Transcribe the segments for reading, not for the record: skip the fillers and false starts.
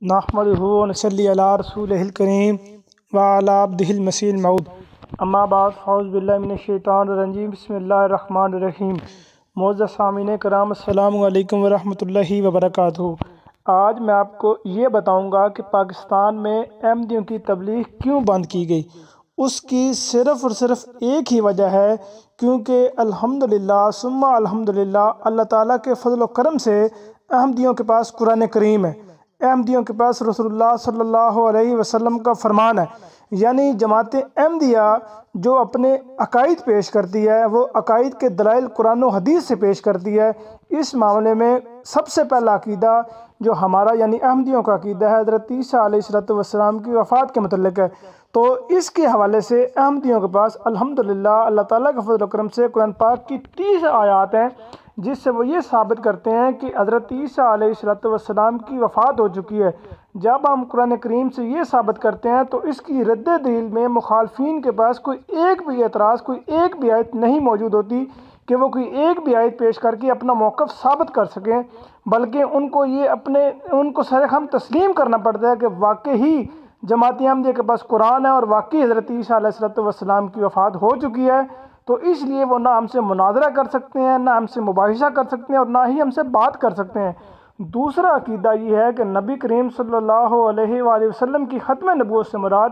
نحمدہ ونصلی علی رسولہ الکریم وعلی عبدہ المسیح الموعود اما بعد اعوذ باللہ من الشیطان الرجیم بسم اللہ الرحمن الرحیم۔ معزز سامعین کرام، السلام علیکم ورحمۃ اللہ وبرکاتہ۔ آج میں آپ کو یہ بتاؤں گا کہ پاکستان میں احمدیوں کی تبلیغ کیوں بند کی گئی۔ اس کی صرف اور صرف ایک ہی وجہ ہے، کیونکہ الحمدللہ ثم الحمدللہ اللہ تعالیٰ کے فضل و کرم سے احمدیوں کے پاس قرآن کریم ہے، احمدیوں کے پاس رسول اللہ صلی اللہ علیہ وسلم کا فرمان ہے۔ یعنی جماعت احمدیہ جو اپنے عقائد پیش کرتی ہے وہ عقائد کے دلائل قرآن و حدیث سے پیش کرتی ہے۔ اس معاملے میں سب سے پہلا عقیدہ جو ہمارا یعنی احمدیوں کا عقیدہ ہے حضرت عیسیٰ علیہ السلام کی وفات کے متعلق ہے۔ تو اس کے حوالے سے احمدیوں کے پاس الحمدللہ اللہ تعالیٰ کے فضل و کرم سے قرآن پاک کی 30 آیات ہیں، جس سے وہ یہ ثابت کرتے ہیں کہ حضرت عیسیٰ علیہ السلام کی وفات ہو چکی ہے۔ جب ہم قرآن کریم سے یہ ثابت کرتے ہیں تو اس کی رد دلیل میں مخالفین کے پاس کوئی ایک بھی اعتراض، کوئی ایک بھی آیت نہیں موجود ہوتی کہ وہ کوئی ایک بھی آیت پیش کر کے اپنا موقف ثابت کر سکیں، بلکہ ان کو سرخم تسلیم کرنا پڑتا ہے کہ واقعی جماعت احمدیہ کے پاس قرآن ہے اور واقعی حضرت عیسیٰ علیہ السلام کی وفات ہو چکی ہے۔ تو اس لیے وہ نہ ہم سے مناظرہ کر سکتے ہیں، نہ ہم سے مباحثہ کر سکتے ہیں، اور نہ ہی ہم سے بات کر سکتے ہیں۔ دوسرا عقیدہ یہ ہے کہ نبی کریم صلی اللہ علیہ وآلہ وسلم کی ختم نبوت سے مراد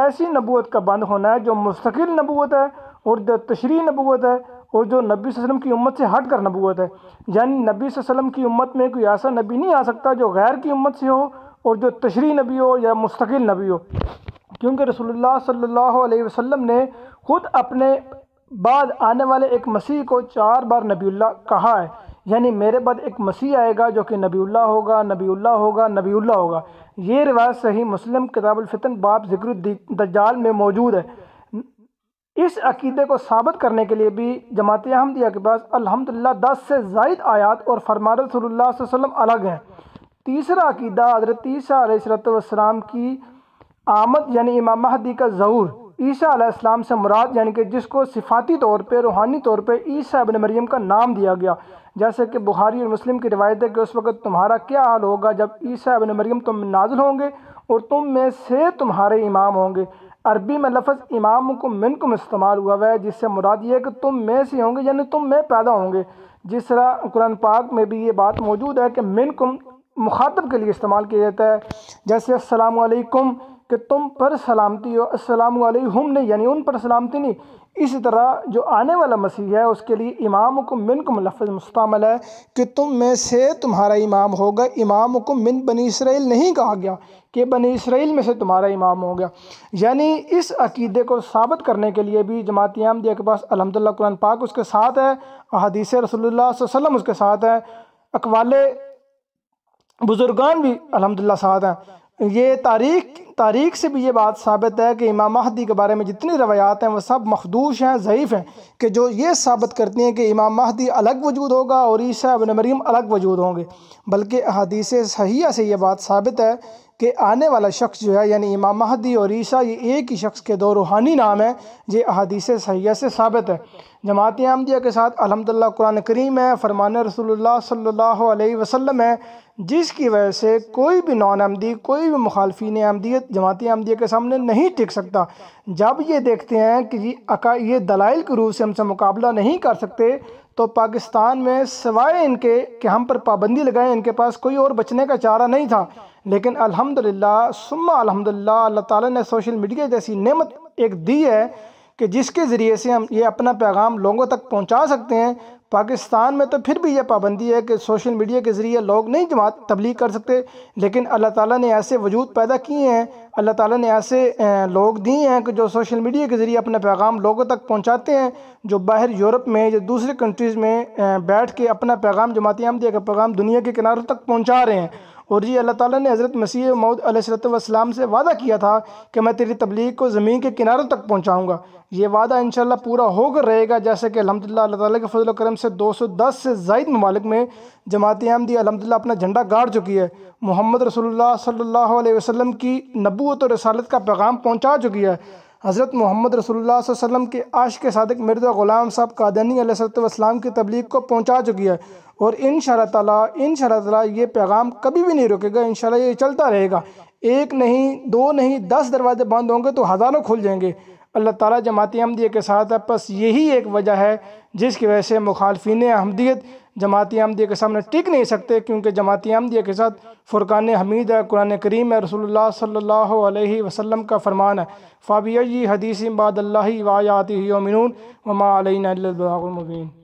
ایسی نبوت کا بند ہونا ہے جو مستقل نبوت ہے اور جو تشریعی نبوت ہے، اور جو نبی صلی اللہ علیہ وسلم کی امت سے ہٹ کر نبوت ہے۔ یعنی نبی صلی اللہ علیہ وسلم کی امت میں کوئی ایسا نبی نہیں آ سکتا جو غیر کی امت سے ہو اور جو تشریعی نبی ہو یا مستقل نبی ہو، کیونکہ رسول اللہ صلی اللہ علیہ وسلم نے خود اپنے بعد آنے والے ایک مسیح کو 4 بار نبی اللہ کہا ہے۔ یعنی میرے بعد ایک مسیح آئے گا جو کہ نبی اللہ ہوگا، نبی اللہ ہوگا، نبی اللہ ہوگا۔ یہ روایت صحیح مسلم کتاب الفتن باب ذکر الدجال میں موجود ہے۔ اس عقیدے کو ثابت کرنے کے لیے بھی جماعت احمدیہ کے پاس الحمدللہ 10 سے زائد آیات اور فرمان رسول اللہ صلی اللہ علیہ وسلم الگ ہیں۔ تیسرا عقیدہ حضرت عیسیٰ علیہ السلام کی آمد یعنی امام مہدی کا ظہور۔ عیسیٰ علیہ السلام سے مراد یعنی کہ جس کو صفاتی طور پہ، روحانی طور پہ عیسیٰ ابن مریم کا نام دیا گیا، جیسے کہ بخاری اور مسلم کی روایت ہے کہ اس وقت تمہارا کیا حال ہوگا جب عیسیٰ ابن مریم تم میں نازل ہوں گے اور تم میں سے تمہارے امام ہوں گے۔ عربی میں لفظ امامکم منکم استعمال ہوا ہے، جس سے مراد یہ ہے کہ تم میں سے ہوں گے، یعنی تم میں پیدا ہوں گے۔ جس طرح قرآن پاک میں بھی یہ بات موجود ہے کہ منکم مخاطب کے لیے استعمال کیا جاتا ہے، جیسے السلام علیکم کہ تم پر سلامتی ہو، السلام علیہم نہیں یعنی ان پر سلامتی نہیں۔ اسی طرح جو آنے والا مسیح ہے اس کے لیے امامکم منکم لفظ مستعمل ہے کہ تم میں سے تمہارا امام ہوگا۔ امامکم من بنی اسرائیل نہیں کہا گیا کہ بنی اسرائیل میں سے تمہارا امام ہوگا۔ یعنی اس عقیدے کو ثابت کرنے کے لیے بھی جماعت احمدیہ کے پاس الحمدللہ قرآن پاک اس کے ساتھ ہے، احادیث رسول اللہ صلی اللہ علیہ وسلم اس کے ساتھ ہے، اقوال بزرگان بھی الحمدللہ ساتھ ہیں۔ یہ تاریخ سے بھی یہ بات ثابت ہے کہ امام مہدی کے بارے میں جتنی روایات ہیں وہ سب مخدوش ہیں، ضعیف ہیں، کہ جو یہ ثابت کرتی ہیں کہ امام مہدی الگ وجود ہوگا اور عیسیٰ ابن مریم الگ وجود ہوں گے، بلکہ احادیث صحیحہ سے یہ بات ثابت ہے کہ آنے والا شخص جو ہے یعنی امام مہدی اور عیسیٰ یہ ایک ہی شخص کے دو روحانی نام ہیں۔ یہ احادیث صحیحہ سے ثابت ہے۔ جماعت احمدیہ کے ساتھ الحمدللہ قرآن کریم ہے، فرمان رسول اللہ صلی اللہ علیہ وسلم ہے، جس کی وجہ سے کوئی بھی نان احمدی، کوئی بھی مخالفین احمدیت جماعت احمدیہ کے سامنے نہیں ٹک سکتا۔ جب یہ دیکھتے ہیں کہ یہ دلائل کے روح سے ہم سے مقابلہ نہیں کر سکتے تو پاکستان میں سوائے ان کے کہ ہم پر پابندی لگائیں ان کے پاس کوئی اور بچنے کا چارہ نہیں تھا۔ لیکن الحمدللہ ثم الحمدللہ اللہ تعالیٰ نے سوشل میڈیا جیسی نعمت ایک دی ہے کہ جس کے ذریعے سے ہم یہ اپنا پیغام لوگوں تک پہنچا سکتے ہیں۔ پاکستان میں تو پھر بھی یہ پابندی ہے کہ سوشل میڈیا کے ذریعے لوگ نہیں جماعت تبلیغ کر سکتے، لیکن اللہ تعالیٰ نے ایسے وجود پیدا کیے ہیں، اللہ تعالیٰ نے ایسے لوگ دیے ہیں کہ جو سوشل میڈیا کے ذریعے اپنا پیغام لوگوں تک پہنچاتے ہیں، جو باہر یورپ میں یا دوسرے کنٹریز میں بیٹھ کے اپنا پیغام جماعت احمدیہ کا پیغام دنیا کے کناروں تک پہنچا رہے ہیں۔ اور یہ اللہ تعالیٰ نے حضرت مسیح موعود علیہ السلام سے وعدہ کیا تھا کہ میں تیری تبلیغ کو زمین کے کناروں تک پہنچاؤں گا۔ یہ وعدہ انشاءاللہ پورا ہو کر رہے گا، جیسے کہ الحمدللہ اللہ تعالیٰ کے فضل و کرم سے 210 سے زائد ممالک میں جماعت احمدیہ الحمدللہ اپنا جھنڈا گاڑ چکی ہے، محمد رسول اللہ صلی اللہ علیہ وسلم کی نبوت اور رسالت کا پیغام پہنچا چکی ہے۔ حضرت محمد رسول اللہ صلی اللہ علیہ وسلم کے عاشق صادق مرزا غلام صاحب قادیانی علیہ السلام کی تبلیغ کو پہنچا چکی ہے، اور انشاءاللہ تعالی یہ پیغام کبھی بھی نہیں رکے گا، انشاءاللہ یہ چلتا رہے گا۔ ایک نہیں، دو نہیں، 10 دروازے بند ہوں گے تو ہزاروں کھل جائیں گے۔ اللہ تعالیٰ جماعت احمدیہ کے ساتھ ہے، بس یہی ایک وجہ ہے جس کی وجہ سے مخالفین احمدیت جماعت احمدیہ کے سامنے ٹک نہیں سکتے، کیونکہ جماعت احمدیہ کے ساتھ فرقان حمید ہے، قرآن کریم ہے، رسول اللہ صلی اللہ علیہ وسلم کا فرمان ہے، فَبِأَيِّ حَدِيثٍ بَعْدَ اللَّهِ وَآيَاتِهِ يُؤْمِنُونَ وَمَا عَلَيْنَا إِلَّا الْبَلَاغُ الْمُبِينُ۔